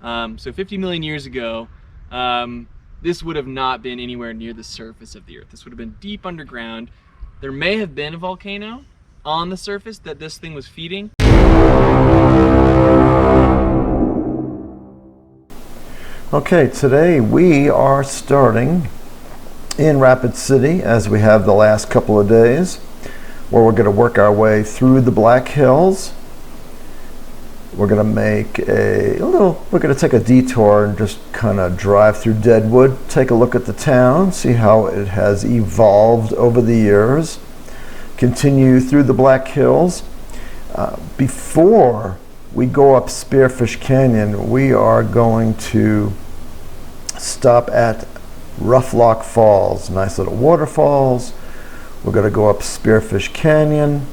So 50 million years ago, this would have not been anywhere near the surface of the Earth. This would have been deep underground. There may have been a volcano on the surface that this thing was feeding. Okay, today we are starting in Rapid City, as we have the last couple of days, where we're going to work our way through the Black Hills. We're going to take a detour and just kind of drive through Deadwood, take a look at the town, see how it has evolved over the years, continue through the Black Hills. Before we go up Spearfish Canyon, we are going to stop at Rough Lock Falls, nice little waterfalls. We're going to go up Spearfish Canyon,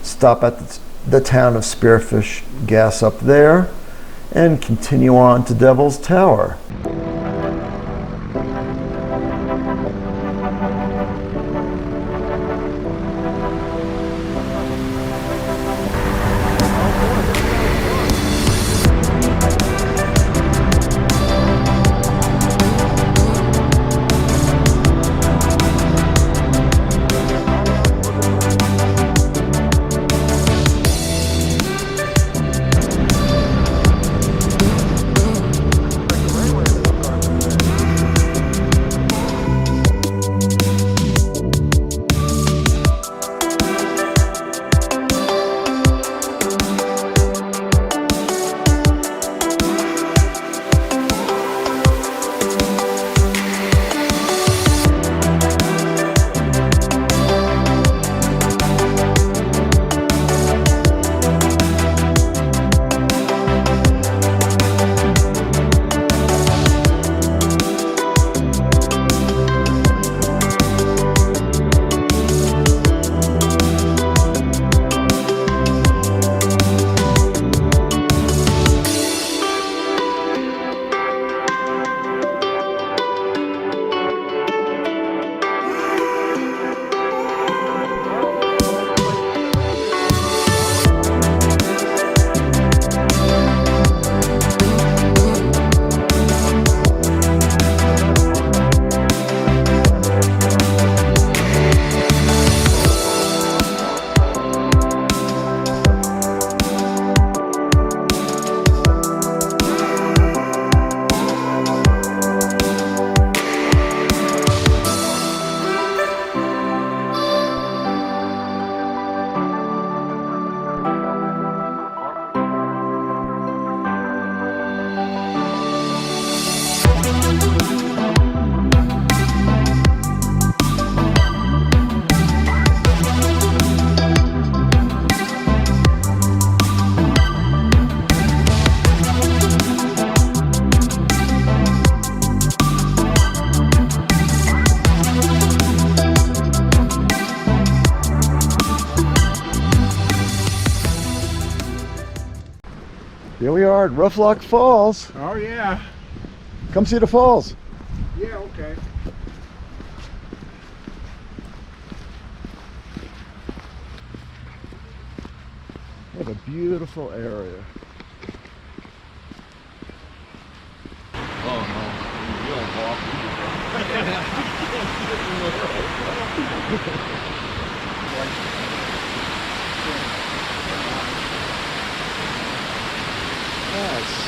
stop at the town of Spearfish, gas up there, and continue on to Devil's Tower. Here we are at Rough Lock Falls. Oh yeah. Come see the falls. Yeah, okay. What a beautiful area. Oh no, you don't walk. Nice.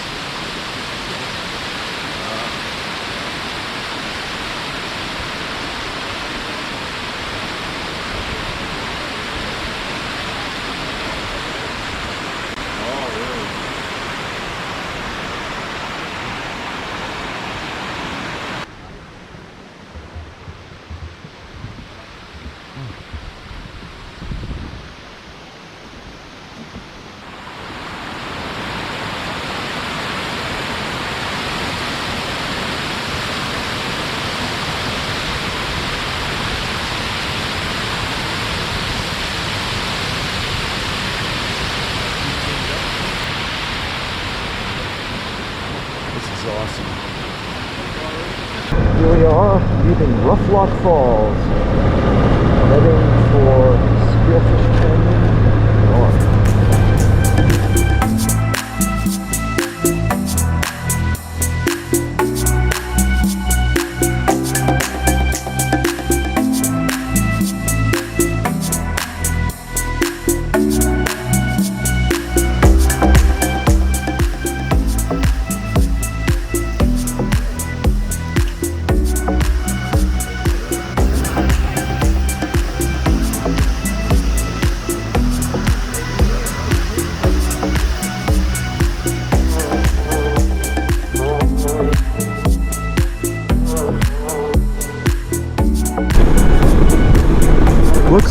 Awesome. Here we are, leaving Rough Lock Falls, heading for Spearfish Canyon north.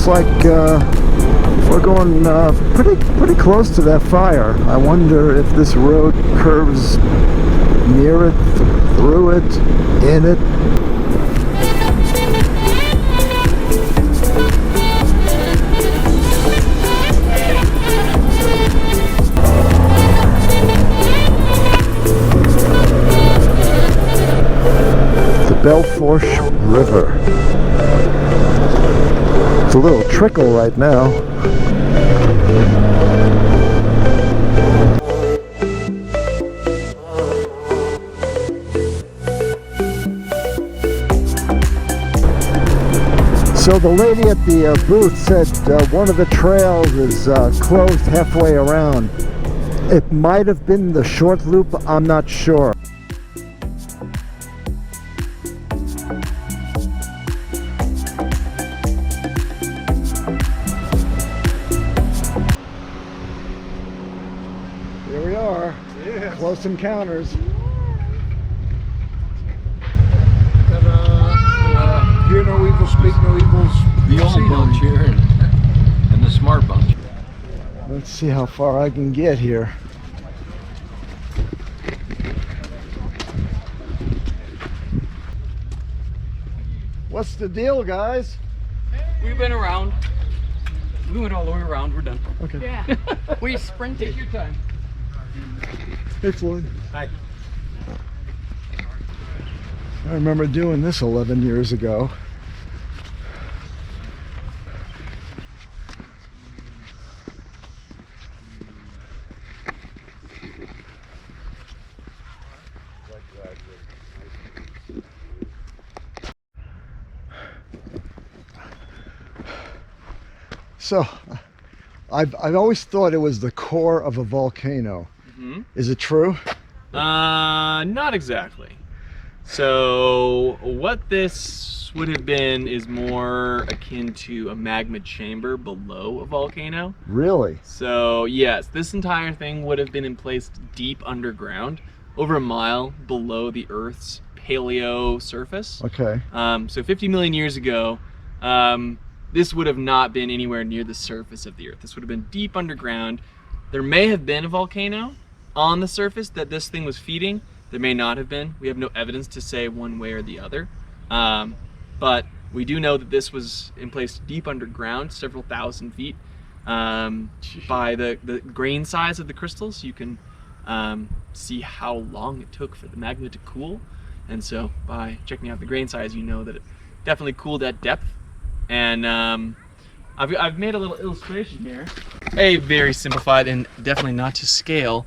like we're going pretty close to that fire. I wonder if this road curves near it, through it, in it. The Belforche River. It's a little trickle right now. So the lady at the booth said one of the trails is closed halfway around. It might have been the short loop, I'm not sure. Here we are. Yeah. Close encounters. Hear no evil, speak no evils. The old bunch here and the smart bunch. Let's see how far I can get here. What's the deal, guys? We've been around. We went all the way around. We're done. Okay. Yeah. We sprinted. Take your time. Hey, Floyd. Hi. I remember doing this 11 years ago. So, I've always thought it was the core of a volcano. Mm-hmm. Is it true? Not exactly. So what this would have been is more akin to a magma chamber below a volcano. Really? So yes, this entire thing would have been placed deep underground, over a mile below the Earth's paleo surface. Okay. So 50 million years ago, this would have not been anywhere near the surface of the Earth. This would have been deep underground. There may have been a volcano on the surface that this thing was feeding. There may not have been. We have no evidence to say one way or the other. But we do know that this was in place deep underground, several thousand feet. By the grain size of the crystals, you can see how long it took for the magma to cool. And so by checking out the grain size, you know that it definitely cooled at depth. And I've made a little illustration here. A very simplified and definitely not to scale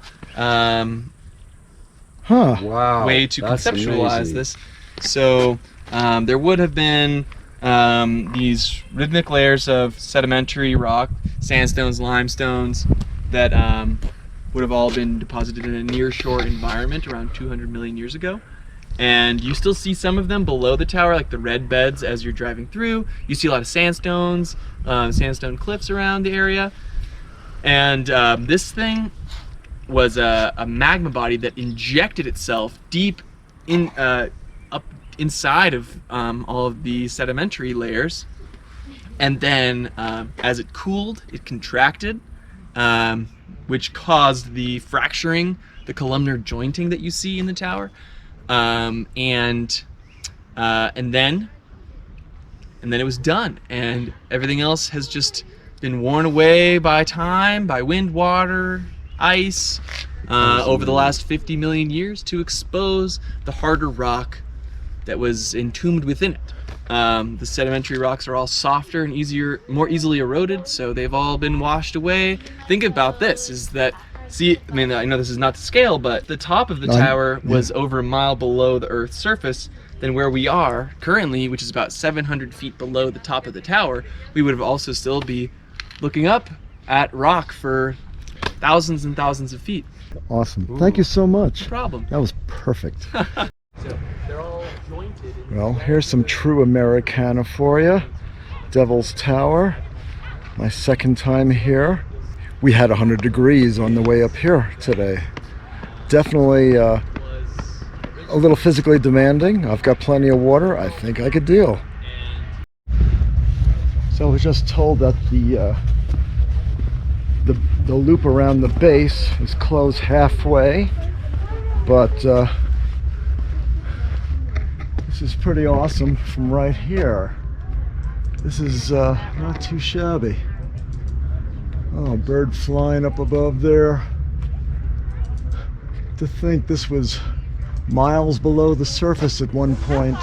Wow. way to that's conceptualize amazing. this. So there would have been these rhythmic layers of sedimentary rock, sandstones, limestones, that would have all been deposited in a near-shore environment around 200 million years ago. And you still see some of them below the tower, like the red beds as you're driving through. You see a lot of sandstones, sandstone cliffs around the area. And this thing was a magma body that injected itself deep in up inside of all of the sedimentary layers. And then as it cooled, it contracted, which caused the fracturing, the columnar jointing that you see in the tower. And then it was done, and everything else has just been worn away by time, by wind, water, ice, over the last 50 million years to expose the harder rock that was entombed within it. The sedimentary rocks are all softer and more easily eroded, so they've all been washed away. Think about this, is that, see, I mean, I know this is not to scale, but the top of the tower was over a mile below the Earth's surface. Then where we are currently, which is about 700 feet below the top of the tower, we would have also still be looking up at rock for thousands and thousands of feet. Awesome. Thank you so much. No problem. That was perfect. So they're all jointed. Well, here's some true Americana for you. Devil's Tower. My second time here. We had 100 degrees on the way up here today. Definitely a little physically demanding. I've got plenty of water. I think I could deal. So So I was just told that the loop around the base is closed halfway, but this is pretty awesome from right here. This is not too shabby. Oh, bird flying up above there. To think this was miles below the surface at one point.